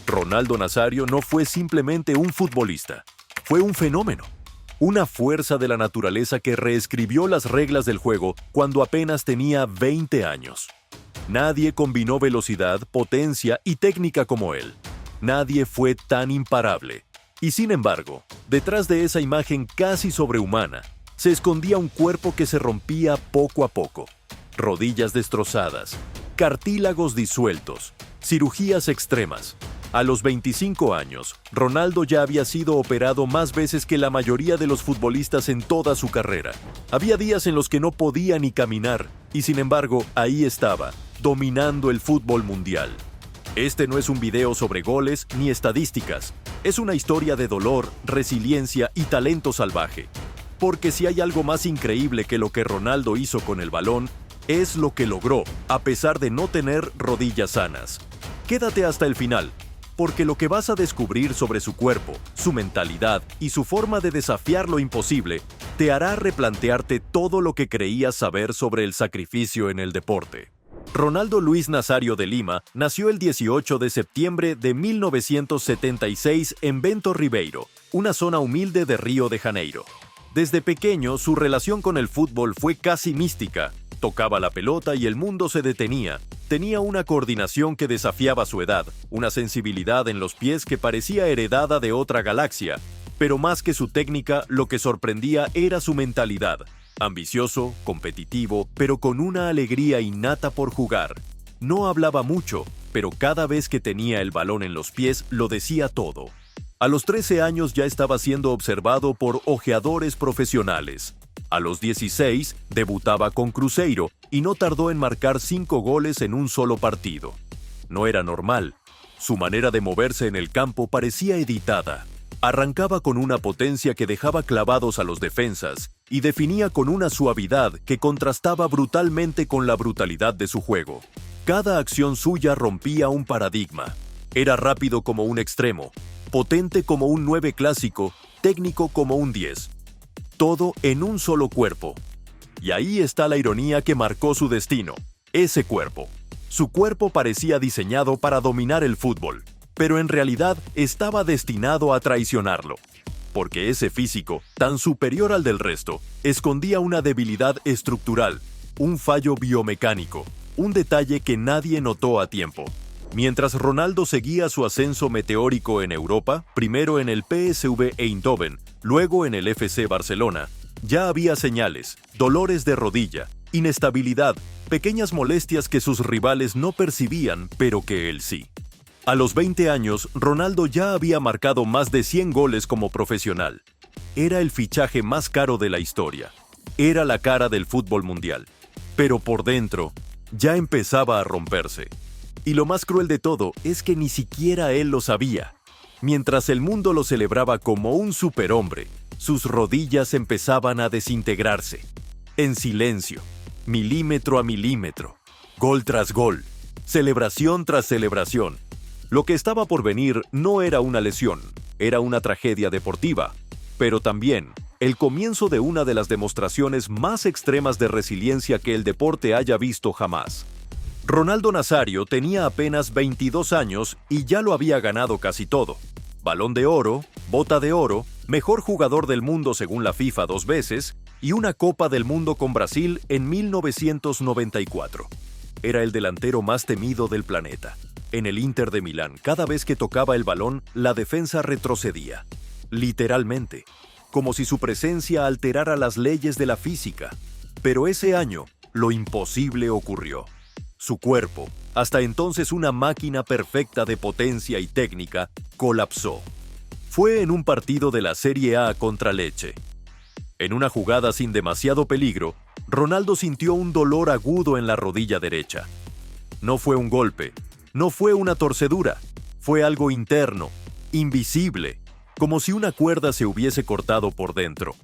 Ronaldo Nazario no fue simplemente un futbolista, fue un fenómeno. Una fuerza de la naturaleza que reescribió las reglas del juego cuando apenas tenía 20 años. Nadie combinó velocidad, potencia y técnica como él. Nadie fue tan imparable. Y sin embargo, detrás de esa imagen casi sobrehumana, se escondía un cuerpo que se rompía poco a poco. Rodillas destrozadas, cartílagos disueltos, cirugías extremas. A los 25 años, Ronaldo ya había sido operado más veces que la mayoría de los futbolistas en toda su carrera. Había días en los que no podía ni caminar, y sin embargo, ahí estaba, dominando el fútbol mundial. Este no es un video sobre goles ni estadísticas. Es una historia de dolor, resiliencia y talento salvaje. Porque si hay algo más increíble que lo que Ronaldo hizo con el balón, es lo que logró, a pesar de no tener rodillas sanas. Quédate hasta el final, porque lo que vas a descubrir sobre su cuerpo, su mentalidad y su forma de desafiar lo imposible, te hará replantearte todo lo que creías saber sobre el sacrificio en el deporte. Ronaldo Luis Nazario de Lima nació el 18 de septiembre de 1976 en Bento Ribeiro, una zona humilde de Río de Janeiro. Desde pequeño, su relación con el fútbol fue casi mística. Tocaba la pelota y el mundo se detenía. Tenía una coordinación que desafiaba su edad, una sensibilidad en los pies que parecía heredada de otra galaxia. Pero más que su técnica, lo que sorprendía era su mentalidad. Ambicioso, competitivo, pero con una alegría innata por jugar. No hablaba mucho, pero cada vez que tenía el balón en los pies lo decía todo. A los 13 años ya estaba siendo observado por ojeadores profesionales. A los 16 debutaba con Cruzeiro y no tardó en marcar 5 goles en un solo partido. No era normal. Su manera de moverse en el campo parecía editada. Arrancaba con una potencia que dejaba clavados a los defensas y definía con una suavidad que contrastaba brutalmente con la brutalidad de su juego. Cada acción suya rompía un paradigma. Era rápido como un extremo, potente como un 9 clásico, técnico como un 10. Todo en un solo cuerpo. Y ahí está la ironía que marcó su destino, ese cuerpo. Su cuerpo parecía diseñado para dominar el fútbol, pero en realidad estaba destinado a traicionarlo. Porque ese físico, tan superior al del resto, escondía una debilidad estructural, un fallo biomecánico, un detalle que nadie notó a tiempo. Mientras Ronaldo seguía su ascenso meteórico en Europa, primero en el PSV Eindhoven, luego en el FC Barcelona, ya había señales, dolores de rodilla, inestabilidad, pequeñas molestias que sus rivales no percibían, pero que él sí. A los 20 años, Ronaldo ya había marcado más de 100 goles como profesional. Era el fichaje más caro de la historia. Era la cara del fútbol mundial. Pero por dentro, ya empezaba a romperse. Y lo más cruel de todo es que ni siquiera él lo sabía. Mientras el mundo lo celebraba como un superhombre, sus rodillas empezaban a desintegrarse. En silencio, milímetro a milímetro, gol tras gol, celebración tras celebración. Lo que estaba por venir no era una lesión, era una tragedia deportiva, pero también el comienzo de una de las demostraciones más extremas de resiliencia que el deporte haya visto jamás. Ronaldo Nazario tenía apenas 22 años y ya lo había ganado casi todo. Balón de Oro, Bota de Oro, mejor jugador del mundo según la FIFA 2 veces y una Copa del Mundo con Brasil en 1994. Era el delantero más temido del planeta. En el Inter de Milán, cada vez que tocaba el balón, la defensa retrocedía. Literalmente, como si su presencia alterara las leyes de la física. Pero ese año, lo imposible ocurrió. Su cuerpo, hasta entonces una máquina perfecta de potencia y técnica, colapsó. Fue en un partido de la Serie A contra Lecce. En una jugada sin demasiado peligro, Ronaldo sintió un dolor agudo en la rodilla derecha. No fue un golpe, no fue una torcedura, fue algo interno, invisible, como si una cuerda se hubiese cortado por dentro.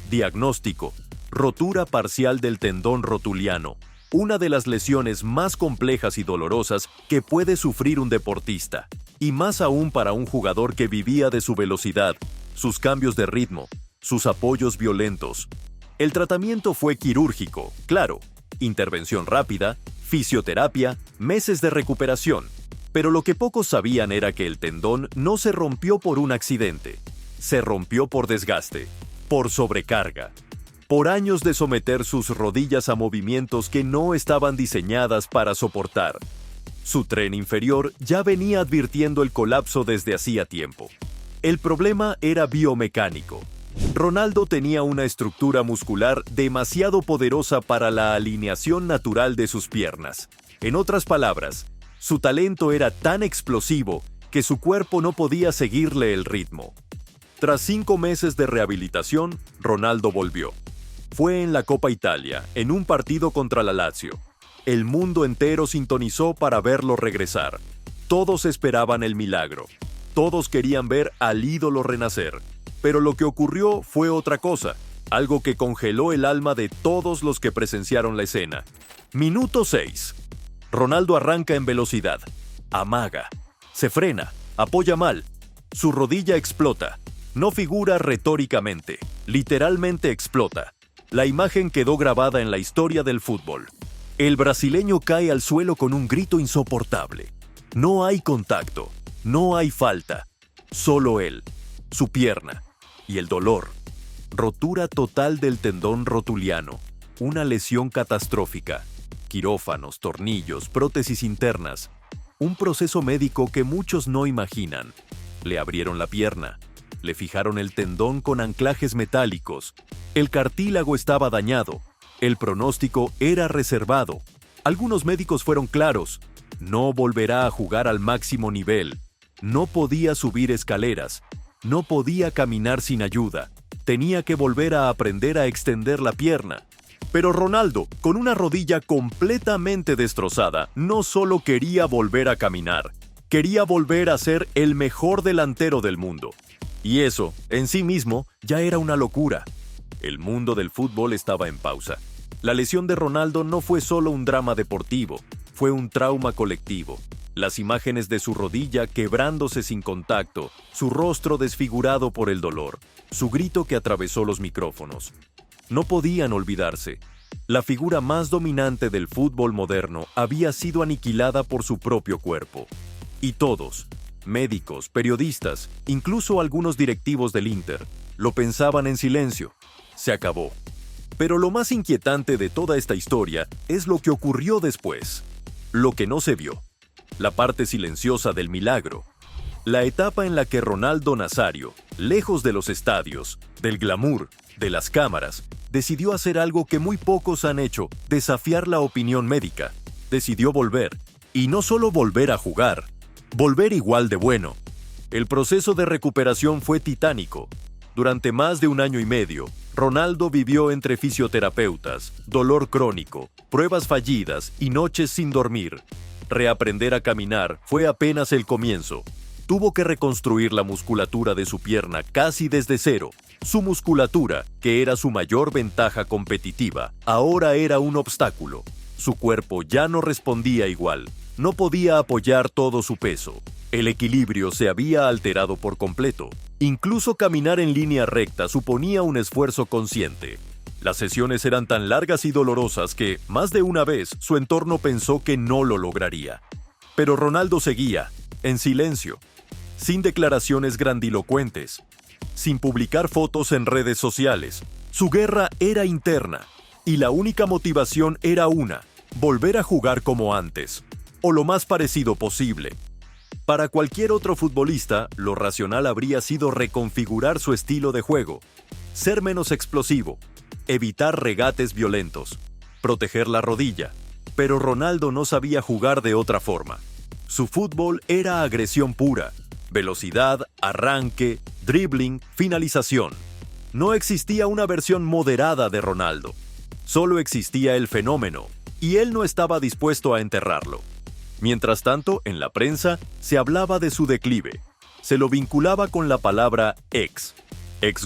Diagnóstico: rotura parcial del tendón rotuliano. Una de las lesiones más complejas y dolorosas que puede sufrir un deportista, y más aún para un jugador que vivía de su velocidad, sus cambios de ritmo, sus apoyos violentos. El tratamiento fue quirúrgico, claro, intervención rápida, fisioterapia, meses de recuperación. Pero lo que pocos sabían era que el tendón no se rompió por un accidente. Se rompió por desgaste, por sobrecarga, por años de someter sus rodillas a movimientos que no estaban diseñadas para soportar. Su tren inferior ya venía advirtiendo el colapso desde hacía tiempo. El problema era biomecánico. Ronaldo tenía una estructura muscular demasiado poderosa para la alineación natural de sus piernas. En otras palabras, su talento era tan explosivo que su cuerpo no podía seguirle el ritmo. Tras 5 meses de rehabilitación, Ronaldo volvió. Fue en la Copa Italia, en un partido contra la Lazio. El mundo entero sintonizó para verlo regresar. Todos esperaban el milagro. Todos querían ver al ídolo renacer. Pero lo que ocurrió fue otra cosa, algo que congeló el alma de todos los que presenciaron la escena. Minuto 6. Ronaldo arranca en velocidad. Amaga. Se frena. Apoya mal. Su rodilla explota. No figura retóricamente. Literalmente explota. La imagen quedó grabada en la historia del fútbol. El brasileño cae al suelo con un grito insoportable. No hay contacto, no hay falta, solo él, su pierna y el dolor. Rotura total del tendón rotuliano, una lesión catastrófica, quirófanos, tornillos, prótesis internas, un proceso médico que muchos no imaginan. Le abrieron la pierna. Le fijaron el tendón con anclajes metálicos. El cartílago estaba dañado. El pronóstico era reservado. Algunos médicos fueron claros. No volverá a jugar al máximo nivel. No podía subir escaleras. No podía caminar sin ayuda. Tenía que volver a aprender a extender la pierna. Pero Ronaldo, con una rodilla completamente destrozada, no solo quería volver a caminar. Quería volver a ser el mejor delantero del mundo. Y eso, en sí mismo, ya era una locura. El mundo del fútbol estaba en pausa. La lesión de Ronaldo no fue solo un drama deportivo, fue un trauma colectivo. Las imágenes de su rodilla quebrándose sin contacto, su rostro desfigurado por el dolor, su grito que atravesó los micrófonos. No podían olvidarse. La figura más dominante del fútbol moderno había sido aniquilada por su propio cuerpo. Y todos, médicos, periodistas, incluso algunos directivos del Inter, lo pensaban en silencio. Se acabó. Pero lo más inquietante de toda esta historia es lo que ocurrió después. Lo que no se vio. La parte silenciosa del milagro. La etapa en la que Ronaldo Nazario, lejos de los estadios, del glamour, de las cámaras, decidió hacer algo que muy pocos han hecho, desafiar la opinión médica. Decidió volver. Y no solo volver a jugar, volver igual de bueno. El proceso de recuperación fue titánico. Durante más de 1 año y medio, Ronaldo vivió entre fisioterapeutas, dolor crónico, pruebas fallidas y noches sin dormir. Reaprender a caminar fue apenas el comienzo. Tuvo que reconstruir la musculatura de su pierna casi desde cero. Su musculatura, que era su mayor ventaja competitiva, ahora era un obstáculo. Su cuerpo ya no respondía igual. No podía apoyar todo su peso. El equilibrio se había alterado por completo. Incluso caminar en línea recta suponía un esfuerzo consciente. Las sesiones eran tan largas y dolorosas que, más de una vez, su entorno pensó que no lo lograría. Pero Ronaldo seguía, en silencio, sin declaraciones grandilocuentes, sin publicar fotos en redes sociales. Su guerra era interna, y la única motivación era una: volver a jugar como antes, o lo más parecido posible. Para cualquier otro futbolista, lo racional habría sido reconfigurar su estilo de juego, ser menos explosivo, evitar regates violentos, proteger la rodilla. Pero Ronaldo no sabía jugar de otra forma. Su fútbol era agresión pura, velocidad, arranque, dribbling, finalización. No existía una versión moderada de Ronaldo. Solo existía el fenómeno, y él no estaba dispuesto a enterrarlo. Mientras tanto, en la prensa, se hablaba de su declive. Se lo vinculaba con la palabra ex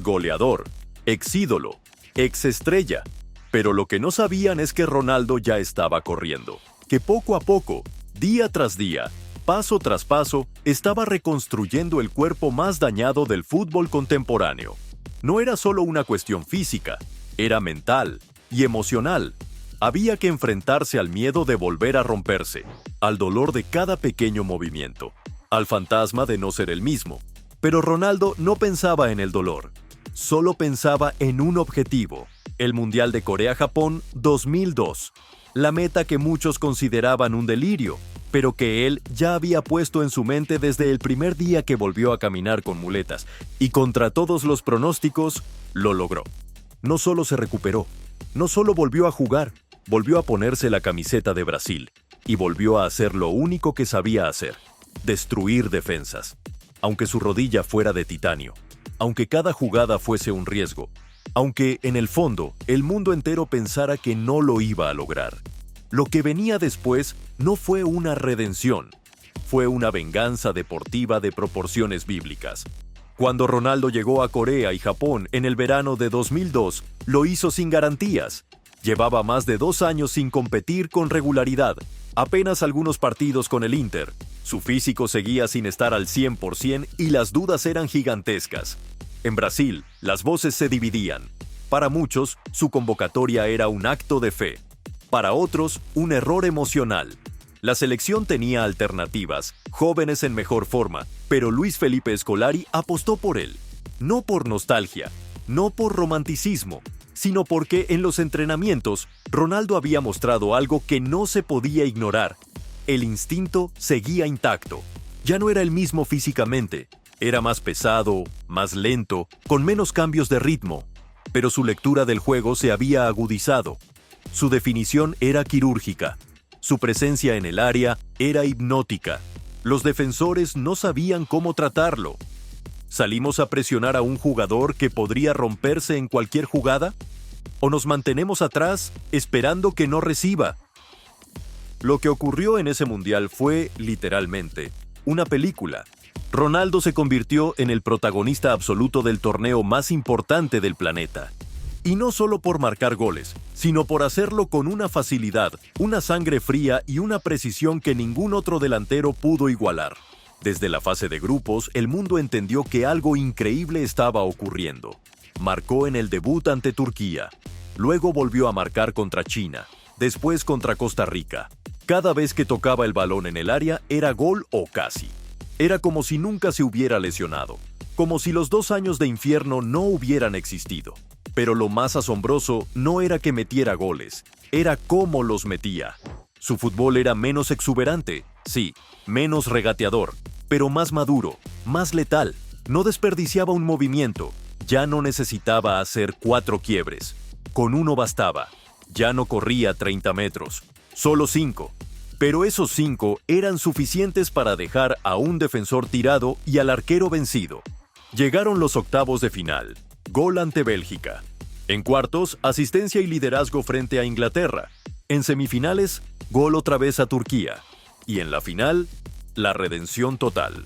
goleador, ex ídolo, ex estrella. Pero lo que no sabían es que Ronaldo ya estaba corriendo, que poco a poco, día tras día, paso tras paso, estaba reconstruyendo el cuerpo más dañado del fútbol contemporáneo. No era solo una cuestión física, era mental y emocional. Había que enfrentarse al miedo de volver a romperse, al dolor de cada pequeño movimiento, al fantasma de no ser el mismo. Pero Ronaldo no pensaba en el dolor, solo pensaba en un objetivo: el Mundial de Corea-Japón 2002, la meta que muchos consideraban un delirio, pero que él ya había puesto en su mente desde el primer día que volvió a caminar con muletas, y contra todos los pronósticos, lo logró. No solo se recuperó, no solo volvió a jugar, volvió a ponerse la camiseta de Brasil, y volvió a hacer lo único que sabía hacer: destruir defensas. Aunque su rodilla fuera de titanio, aunque cada jugada fuese un riesgo, aunque, en el fondo, el mundo entero pensara que no lo iba a lograr. Lo que venía después no fue una redención, fue una venganza deportiva de proporciones bíblicas. Cuando Ronaldo llegó a Corea y Japón en el verano de 2002, lo hizo sin garantías. Llevaba más de 2 años sin competir con regularidad, apenas algunos partidos con el Inter. Su físico seguía sin estar al 100% y las dudas eran gigantescas. En Brasil, las voces se dividían. Para muchos, su convocatoria era un acto de fe. Para otros, un error emocional. La selección tenía alternativas, jóvenes en mejor forma, pero Luis Felipe Scolari apostó por él. No por nostalgia, no por romanticismo, sino porque en los entrenamientos, Ronaldo había mostrado algo que no se podía ignorar. El instinto seguía intacto. Ya no era el mismo físicamente. Era más pesado, más lento, con menos cambios de ritmo. Pero su lectura del juego se había agudizado. Su definición era quirúrgica. Su presencia en el área era hipnótica. Los defensores no sabían cómo tratarlo. ¿Salimos a presionar a un jugador que podría romperse en cualquier jugada? ¿O nos mantenemos atrás esperando que no reciba? Lo que ocurrió en ese mundial fue, literalmente, una película. Ronaldo se convirtió en el protagonista absoluto del torneo más importante del planeta. Y no solo por marcar goles, sino por hacerlo con una facilidad, una sangre fría y una precisión que ningún otro delantero pudo igualar. Desde la fase de grupos, el mundo entendió que algo increíble estaba ocurriendo. Marcó en el debut ante Turquía. Luego volvió a marcar contra China. Después contra Costa Rica. Cada vez que tocaba el balón en el área era gol o casi. Era como si nunca se hubiera lesionado. Como si los 2 años de infierno no hubieran existido. Pero lo más asombroso no era que metiera goles, era cómo los metía. Su fútbol era menos exuberante, sí, menos regateador, pero más maduro, más letal. No desperdiciaba un movimiento, ya no necesitaba hacer 4 quiebres. Con uno bastaba. Ya no corría 30 metros, solo 5. Pero esos 5 eran suficientes para dejar a un defensor tirado y al arquero vencido. Llegaron los octavos de final. Gol ante Bélgica. En cuartos, asistencia y liderazgo frente a Inglaterra. En semifinales, gol otra vez a Turquía. Y en la final, la redención total.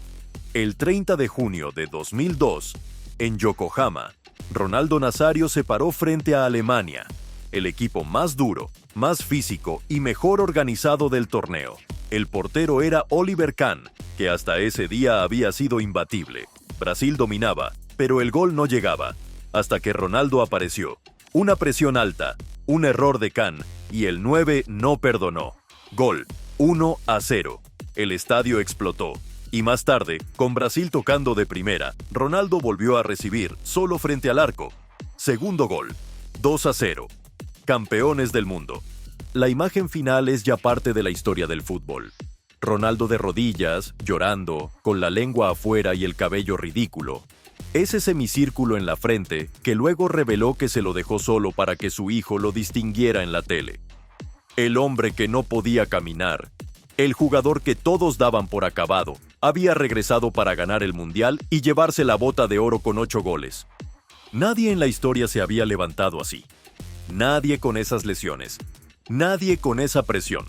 El 30 de junio de 2002, en Yokohama, Ronaldo Nazario se paró frente a Alemania, el equipo más duro, más físico y mejor organizado del torneo. El portero era Oliver Kahn, que hasta ese día había sido imbatible. Brasil dominaba, pero el gol no llegaba. Hasta que Ronaldo apareció. Una presión alta, un error de Kahn, y el 9 no perdonó. Gol, 1-0. El estadio explotó. Y más tarde, con Brasil tocando de primera, Ronaldo volvió a recibir, solo frente al arco. Segundo gol, 2-0. Campeones del mundo. La imagen final es ya parte de la historia del fútbol. Ronaldo de rodillas, llorando, con la lengua afuera y el cabello ridículo. Ese semicírculo en la frente que luego reveló que se lo dejó solo para que su hijo lo distinguiera en la tele. El hombre que no podía caminar, el jugador que todos daban por acabado, había regresado para ganar el Mundial y llevarse la bota de oro con 8 goles. Nadie en la historia se había levantado así. Nadie con esas lesiones. Nadie con esa presión.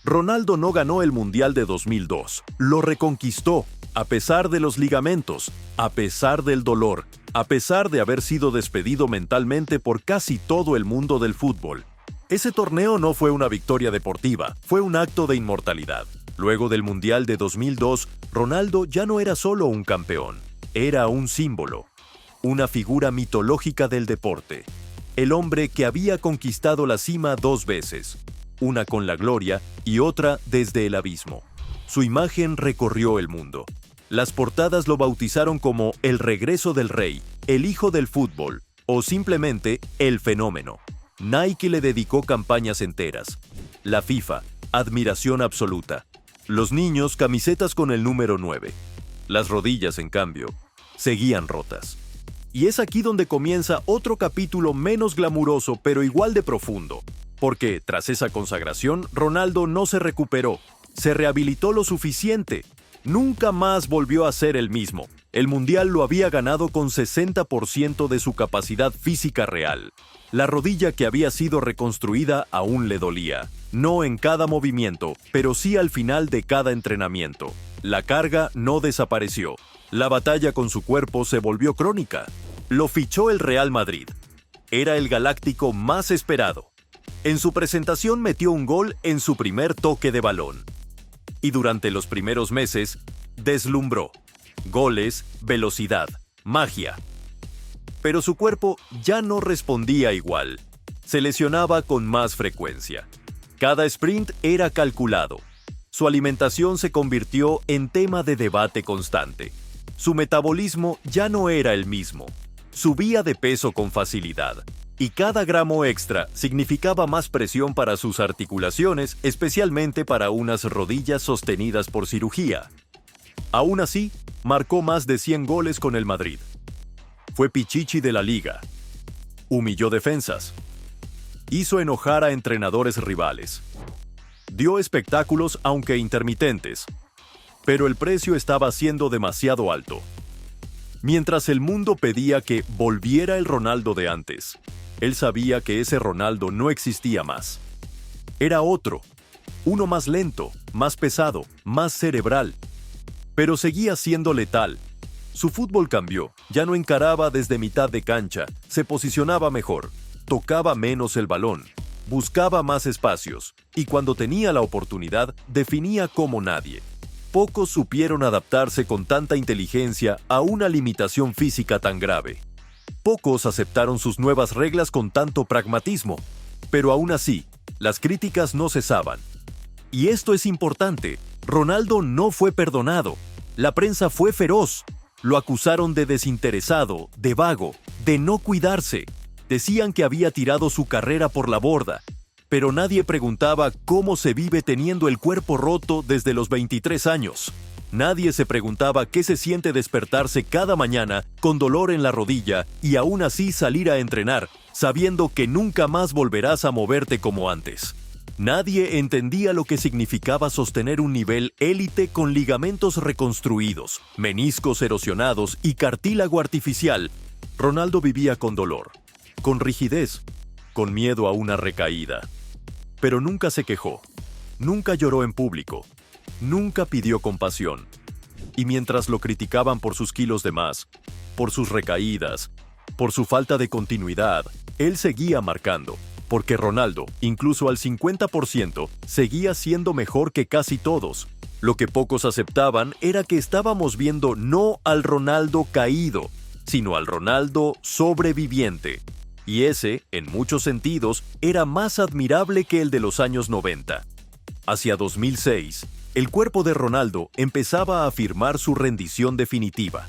Ronaldo no ganó el Mundial de 2002, lo reconquistó, a pesar de los ligamentos, a pesar del dolor, a pesar de haber sido despedido mentalmente por casi todo el mundo del fútbol. Ese torneo no fue una victoria deportiva, fue un acto de inmortalidad. Luego del Mundial de 2002, Ronaldo ya no era solo un campeón, era un símbolo, una figura mitológica del deporte. el hombre que había conquistado la cima 2 veces, una con la gloria y otra desde el abismo. Su imagen recorrió el mundo. Las portadas lo bautizaron como el regreso del rey, el hijo del fútbol o simplemente el fenómeno. Nike le dedicó campañas enteras. La FIFA, admiración absoluta. Los niños, camisetas con el número 9. Las rodillas, en cambio, seguían rotas. Y es aquí donde comienza otro capítulo menos glamuroso pero igual de profundo. Porque, tras esa consagración, Ronaldo no se recuperó. Se rehabilitó lo suficiente. Nunca más volvió a ser el mismo. El Mundial lo había ganado con 60% de su capacidad física real. La rodilla que había sido reconstruida aún le dolía. No en cada movimiento, pero sí al final de cada entrenamiento. La carga no desapareció. La batalla con su cuerpo se volvió crónica. Lo fichó el Real Madrid. Era el galáctico más esperado. En su presentación metió un gol en su primer toque de balón. Y durante los primeros meses, deslumbró. Goles, velocidad, magia. Pero su cuerpo ya no respondía igual. Se lesionaba con más frecuencia. Cada sprint era calculado. Su alimentación se convirtió en tema de debate constante. Su metabolismo ya no era el mismo. Subía de peso con facilidad. Y cada gramo extra significaba más presión para sus articulaciones, especialmente para unas rodillas sostenidas por cirugía. Aún así, marcó más de 100 goles con el Madrid. Fue Pichichi de la liga. Humilló defensas. Hizo enojar a entrenadores rivales. Dio espectáculos aunque intermitentes. Pero el precio estaba siendo demasiado alto. Mientras el mundo pedía que volviera el Ronaldo de antes, él sabía que ese Ronaldo no existía más. Era otro, uno más lento, más pesado, más cerebral. Pero seguía siendo letal. Su fútbol cambió, ya no encaraba desde mitad de cancha, se posicionaba mejor, tocaba menos el balón, buscaba más espacios, y cuando tenía la oportunidad, definía como nadie. Pocos supieron adaptarse con tanta inteligencia a una limitación física tan grave. Pocos aceptaron sus nuevas reglas con tanto pragmatismo, pero aún así, las críticas no cesaban. Y esto es importante, Ronaldo no fue perdonado. La prensa fue feroz. Lo acusaron de desinteresado, de vago, de no cuidarse. Decían que había tirado su carrera por la borda. Pero nadie preguntaba cómo se vive teniendo el cuerpo roto desde los 23 años. Nadie se preguntaba qué se siente despertarse cada mañana con dolor en la rodilla y aún así salir a entrenar, sabiendo que nunca más volverás a moverte como antes. Nadie entendía lo que significaba sostener un nivel élite con ligamentos reconstruidos, meniscos erosionados y cartílago artificial. Ronaldo vivía con dolor, con rigidez, con miedo a una recaída. Pero nunca se quejó, nunca lloró en público, nunca pidió compasión. Y mientras lo criticaban por sus kilos de más, por sus recaídas, por su falta de continuidad, él seguía marcando. Porque Ronaldo, incluso al 50%, seguía siendo mejor que casi todos. Lo que pocos aceptaban era que estábamos viendo no al Ronaldo caído, sino al Ronaldo sobreviviente. Y ese, en muchos sentidos, era más admirable que el de los años 90. Hacia 2006, el cuerpo de Ronaldo empezaba a afirmar su rendición definitiva.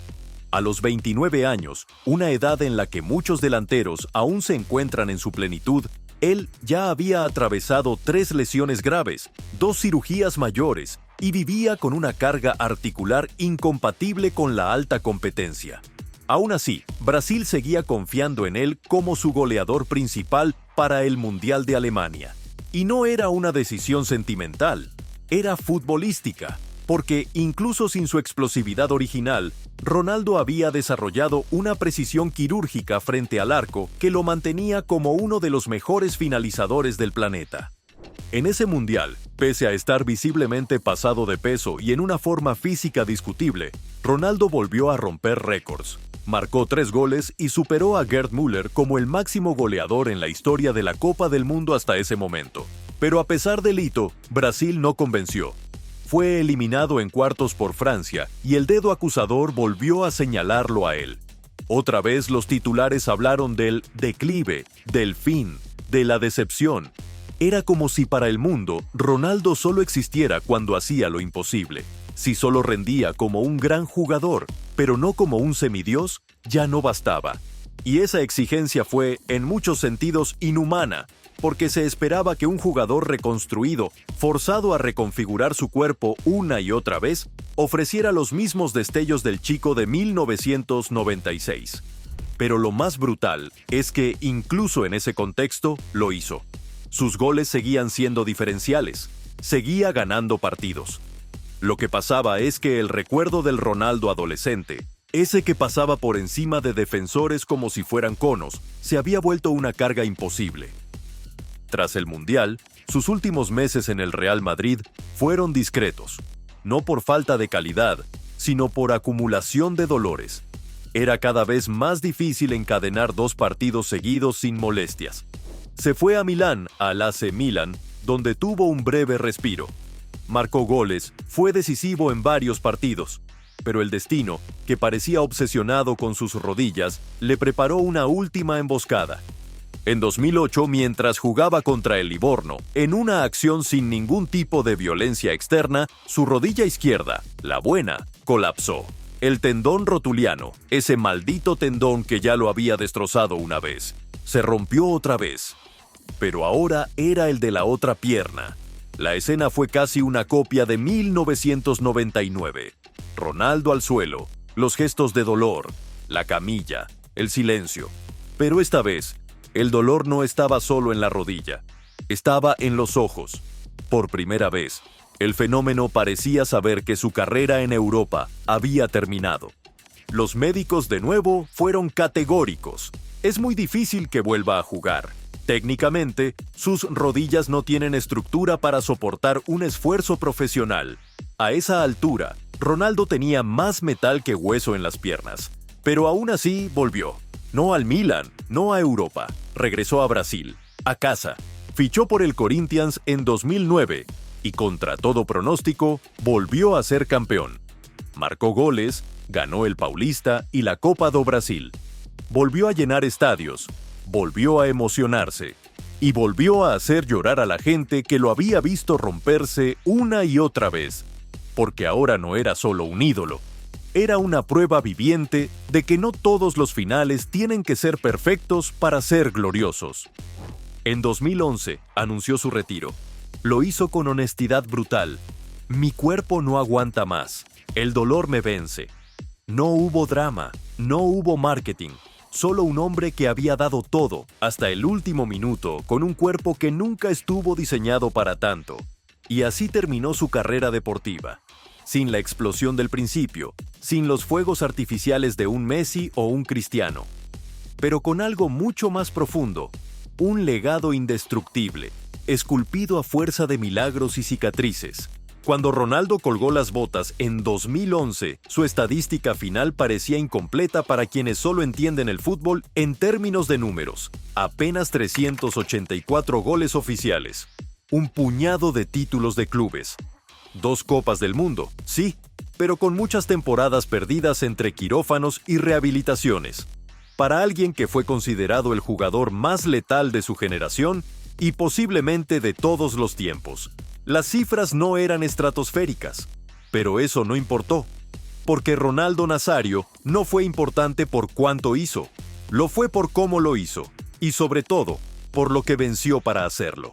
A los 29 años, una edad en la que muchos delanteros aún se encuentran en su plenitud, él ya había atravesado 3 lesiones graves, 2 cirugías mayores y vivía con una carga articular incompatible con la alta competencia. Aún así, Brasil seguía confiando en él como su goleador principal para el Mundial de Alemania. Y no era una decisión sentimental, era futbolística, porque incluso sin su explosividad original, Ronaldo había desarrollado una precisión quirúrgica frente al arco que lo mantenía como uno de los mejores finalizadores del planeta. En ese mundial, pese a estar visiblemente pasado de peso y en una forma física discutible, Ronaldo volvió a romper récords. Marcó 3 goles y superó a Gerd Müller como el máximo goleador en la historia de la Copa del Mundo hasta ese momento. Pero a pesar del hito, Brasil no convenció. Fue eliminado en cuartos por Francia y el dedo acusador volvió a señalarlo a él. Otra vez los titulares hablaron del declive, del fin, de la decepción. Era como si para el mundo Ronaldo solo existiera cuando hacía lo imposible. Si solo rendía como un gran jugador, pero no como un semidios, ya no bastaba. Y esa exigencia fue, en muchos sentidos, inhumana, porque se esperaba que un jugador reconstruido, forzado a reconfigurar su cuerpo una y otra vez, ofreciera los mismos destellos del chico de 1996. Pero lo más brutal es que, incluso en ese contexto, lo hizo. Sus goles seguían siendo diferenciales, seguía ganando partidos. Lo que pasaba es que el recuerdo del Ronaldo adolescente, ese que pasaba por encima de defensores como si fueran conos, se había vuelto una carga imposible. Tras el Mundial, sus últimos meses en el Real Madrid fueron discretos, no por falta de calidad, sino por acumulación de dolores. Era cada vez más difícil encadenar 2 partidos seguidos sin molestias. Se fue a Milán, al AC Milan, donde tuvo un breve respiro. Marcó goles, fue decisivo en varios partidos, pero el destino, que parecía obsesionado con sus rodillas, le preparó una última emboscada. En 2008, mientras jugaba contra el Livorno, en una acción sin ningún tipo de violencia externa, su rodilla izquierda, la buena, colapsó. El tendón rotuliano, ese maldito tendón que ya lo había destrozado una vez, se rompió otra vez. Pero ahora era el de la otra pierna. La escena fue casi una copia de 1999. Ronaldo al suelo, los gestos de dolor, la camilla, el silencio. Pero esta vez, el dolor no estaba solo en la rodilla, estaba en los ojos. Por primera vez, el fenómeno parecía saber que su carrera en Europa había terminado. Los médicos de nuevo fueron categóricos. Es muy difícil que vuelva a jugar. Técnicamente, sus rodillas no tienen estructura para soportar un esfuerzo profesional. A esa altura, Ronaldo tenía más metal que hueso en las piernas. Pero aún así volvió. No al Milan, no a Europa. Regresó a Brasil, a casa. Fichó por el Corinthians en 2009 y contra todo pronóstico, volvió a ser campeón. Marcó goles, ganó el Paulista y la Copa do Brasil. Volvió a llenar estadios, volvió a emocionarse y volvió a hacer llorar a la gente que lo había visto romperse una y otra vez. Porque ahora no era solo un ídolo. Era una prueba viviente de que no todos los finales tienen que ser perfectos para ser gloriosos. En 2011 anunció su retiro. Lo hizo con honestidad brutal. Mi cuerpo no aguanta más. El dolor me vence. No hubo drama, no hubo marketing. Solo un hombre que había dado todo, hasta el último minuto, con un cuerpo que nunca estuvo diseñado para tanto. Y así terminó su carrera deportiva. Sin la explosión del principio, sin los fuegos artificiales de un Messi o un Cristiano. Pero con algo mucho más profundo, un legado indestructible, esculpido a fuerza de milagros y cicatrices. Cuando Ronaldo colgó las botas en 2011, su estadística final parecía incompleta para quienes solo entienden el fútbol en términos de números. Apenas 384 goles oficiales, un puñado de títulos de clubes, 2 Copas del Mundo, sí, pero con muchas temporadas perdidas entre quirófanos y rehabilitaciones. Para alguien que fue considerado el jugador más letal de su generación y posiblemente de todos los tiempos. Las cifras no eran estratosféricas, pero eso no importó, porque Ronaldo Nazario no fue importante por cuánto hizo, lo fue por cómo lo hizo, y sobre todo, por lo que venció para hacerlo.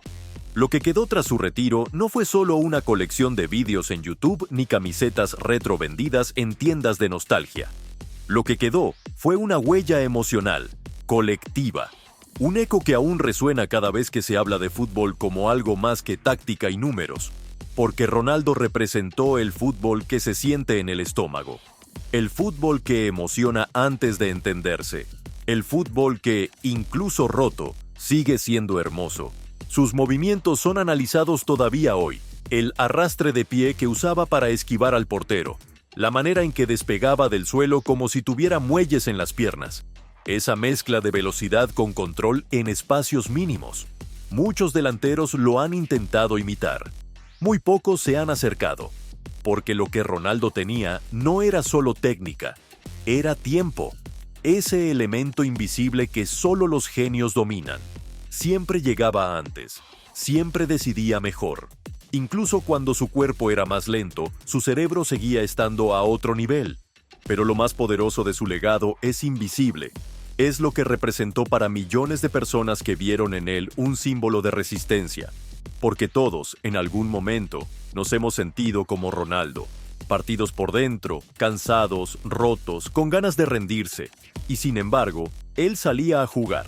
Lo que quedó tras su retiro no fue solo una colección de vídeos en YouTube ni camisetas retro vendidas en tiendas de nostalgia. Lo que quedó fue una huella emocional, colectiva. Un eco que aún resuena cada vez que se habla de fútbol como algo más que táctica y números, porque Ronaldo representó el fútbol que se siente en el estómago, el fútbol que emociona antes de entenderse, el fútbol que, incluso roto, sigue siendo hermoso. Sus movimientos son analizados todavía hoy, el arrastre de pie que usaba para esquivar al portero, la manera en que despegaba del suelo como si tuviera muelles en las piernas. Esa mezcla de velocidad con control en espacios mínimos. Muchos delanteros lo han intentado imitar. Muy pocos se han acercado, porque lo que Ronaldo tenía no era solo técnica, era tiempo. ese elemento invisible que solo los genios dominan. Siempre llegaba antes, siempre decidía mejor. Incluso cuando su cuerpo era más lento, su cerebro seguía estando a otro nivel. Pero lo más poderoso de su legado es invisible. Es lo que representó para millones de personas que vieron en él un símbolo de resistencia. Porque todos, en algún momento, nos hemos sentido como Ronaldo. Partidos por dentro, cansados, rotos, con ganas de rendirse. Y sin embargo, él salía a jugar,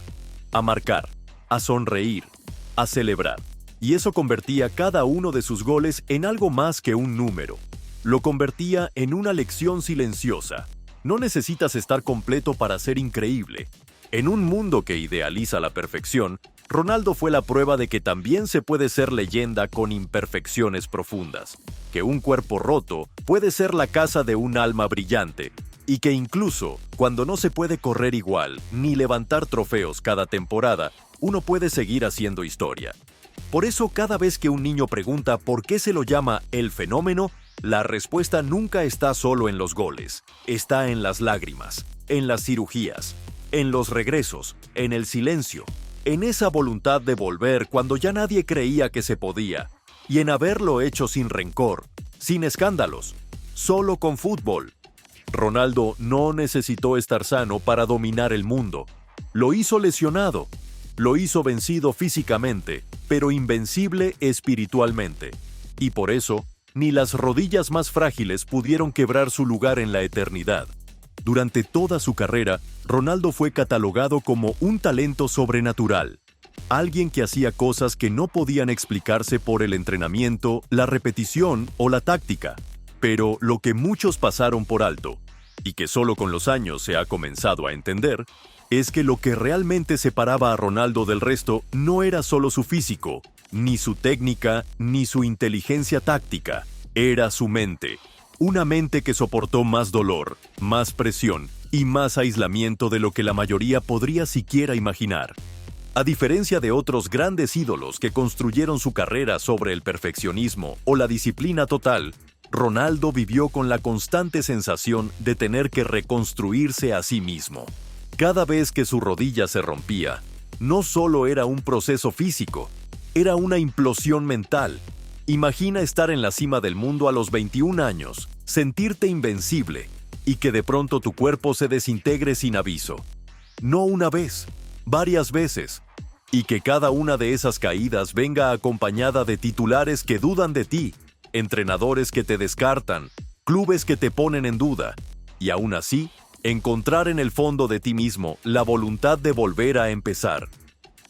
a marcar, a sonreír, a celebrar. Y eso convertía cada uno de sus goles en algo más que un número. Lo convertía en una lección silenciosa. No necesitas estar completo para ser increíble. En un mundo que idealiza la perfección, Ronaldo fue la prueba de que también se puede ser leyenda con imperfecciones profundas, que un cuerpo roto puede ser la casa de un alma brillante, y que incluso cuando no se puede correr igual ni levantar trofeos cada temporada, uno puede seguir haciendo historia. Por eso, cada vez que un niño pregunta por qué se lo llama el fenómeno, la respuesta nunca está solo en los goles, está en las lágrimas, en las cirugías, en los regresos, en el silencio, en esa voluntad de volver cuando ya nadie creía que se podía, y en haberlo hecho sin rencor, sin escándalos, solo con fútbol. Ronaldo no necesitó estar sano para dominar el mundo. Lo hizo lesionado, lo hizo vencido físicamente, pero invencible espiritualmente. Y por eso, ni las rodillas más frágiles pudieron quebrar su lugar en la eternidad. Durante toda su carrera, Ronaldo fue catalogado como un talento sobrenatural. Alguien que hacía cosas que no podían explicarse por el entrenamiento, la repetición o la táctica. Pero lo que muchos pasaron por alto, y que solo con los años se ha comenzado a entender, es que lo que realmente separaba a Ronaldo del resto no era solo su físico, ni su técnica, ni su inteligencia táctica. Era su mente. Una mente que soportó más dolor, más presión y más aislamiento de lo que la mayoría podría siquiera imaginar. A diferencia de otros grandes ídolos que construyeron su carrera sobre el perfeccionismo o la disciplina total, Ronaldo vivió con la constante sensación de tener que reconstruirse a sí mismo. Cada vez que su rodilla se rompía, no solo era un proceso físico, era una implosión mental. Imagina estar en la cima del mundo a los 21 años, sentirte invencible, y que de pronto tu cuerpo se desintegre sin aviso. No una vez, varias veces, y que cada una de esas caídas venga acompañada de titulares que dudan de ti, entrenadores que te descartan, clubes que te ponen en duda, y aún así, encontrar en el fondo de ti mismo la voluntad de volver a empezar.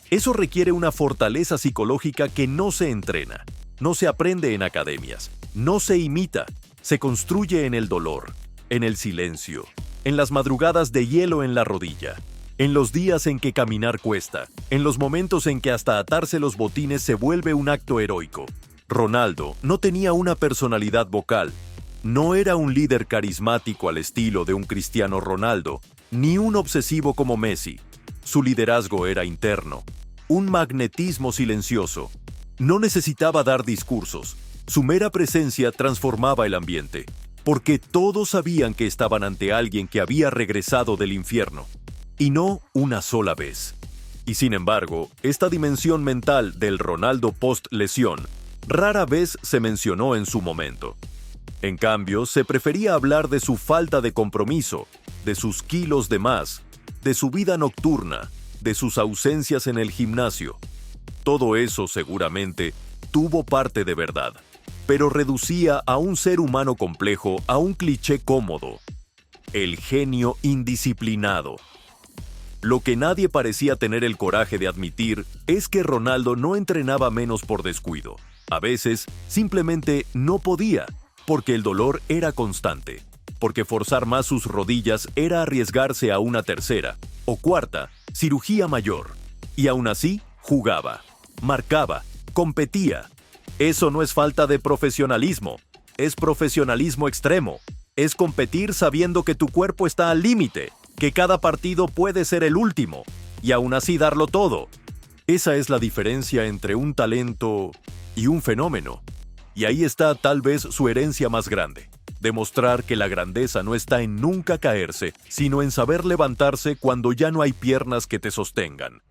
Eso requiere una fortaleza psicológica que no se entrena, no se aprende en academias, no se imita, se construye en el dolor, en el silencio, en las madrugadas de hielo en la rodilla, en los días en que caminar cuesta, en los momentos en que hasta atarse los botines se vuelve un acto heroico. Ronaldo no tenía una personalidad vocal, no era un líder carismático al estilo de un Cristiano Ronaldo, ni un obsesivo como Messi. Su liderazgo era interno, un magnetismo silencioso. No necesitaba dar discursos, su mera presencia transformaba el ambiente, porque todos sabían que estaban ante alguien que había regresado del infierno, y no una sola vez. Y sin embargo, esta dimensión mental del Ronaldo post-lesión rara vez se mencionó en su momento. En cambio, se prefería hablar de su falta de compromiso, de sus kilos de más, de su vida nocturna, de sus ausencias en el gimnasio. Todo eso seguramente tuvo parte de verdad, pero reducía a un ser humano complejo a un cliché cómodo: el genio indisciplinado. Lo que nadie parecía tener el coraje de admitir es que Ronaldo no entrenaba menos por descuido. A veces, simplemente no podía, porque el dolor era constante, porque forzar más sus rodillas era arriesgarse a una tercera o cuarta cirugía mayor. Y aún así, jugaba, marcaba, competía. Eso no es falta de profesionalismo, es profesionalismo extremo. Es competir sabiendo que tu cuerpo está al límite, que cada partido puede ser el último, y aún así darlo todo. Esa es la diferencia entre un talento y un fenómeno. Y ahí está tal vez su herencia más grande. demostrar que la grandeza no está en nunca caerse, sino en saber levantarse cuando ya no hay piernas que te sostengan.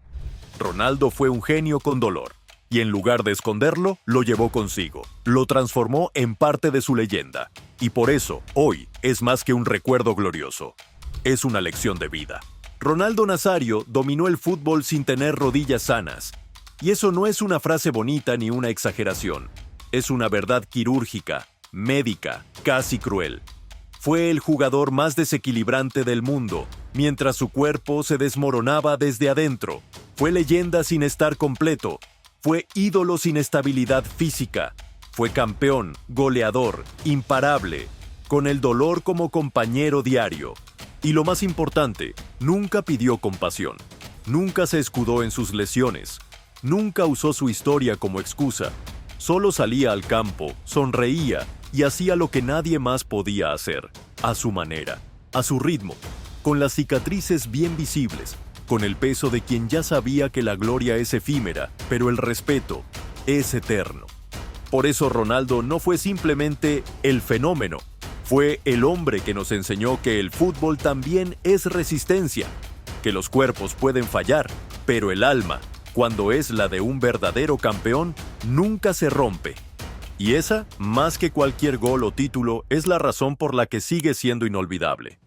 Ronaldo fue un genio con dolor, y en lugar de esconderlo, lo llevó consigo. Lo transformó en parte de su leyenda, y por eso, hoy, es más que un recuerdo glorioso. Es una lección de vida. Ronaldo Nazario dominó el fútbol sin tener rodillas sanas. Y eso no es una frase bonita ni una exageración. Es una verdad quirúrgica, médica, casi cruel. Fue el jugador más desequilibrante del mundo, mientras su cuerpo se desmoronaba desde adentro. Fue leyenda sin estar completo. Fue ídolo sin estabilidad física. Fue campeón, goleador, imparable, con el dolor como compañero diario. Y lo más importante, nunca pidió compasión. Nunca se escudó en sus lesiones. Nunca usó su historia como excusa. Solo salía al campo, sonreía y hacía lo que nadie más podía hacer, a su manera, a su ritmo, con las cicatrices bien visibles, con el peso de quien ya sabía que la gloria es efímera, pero el respeto es eterno. Por eso Ronaldo no fue simplemente el fenómeno, fue el hombre que nos enseñó que el fútbol también es resistencia, que los cuerpos pueden fallar, pero el alma, cuando es la de un verdadero campeón, nunca se rompe. Y esa, más que cualquier gol o título, es la razón por la que sigue siendo inolvidable.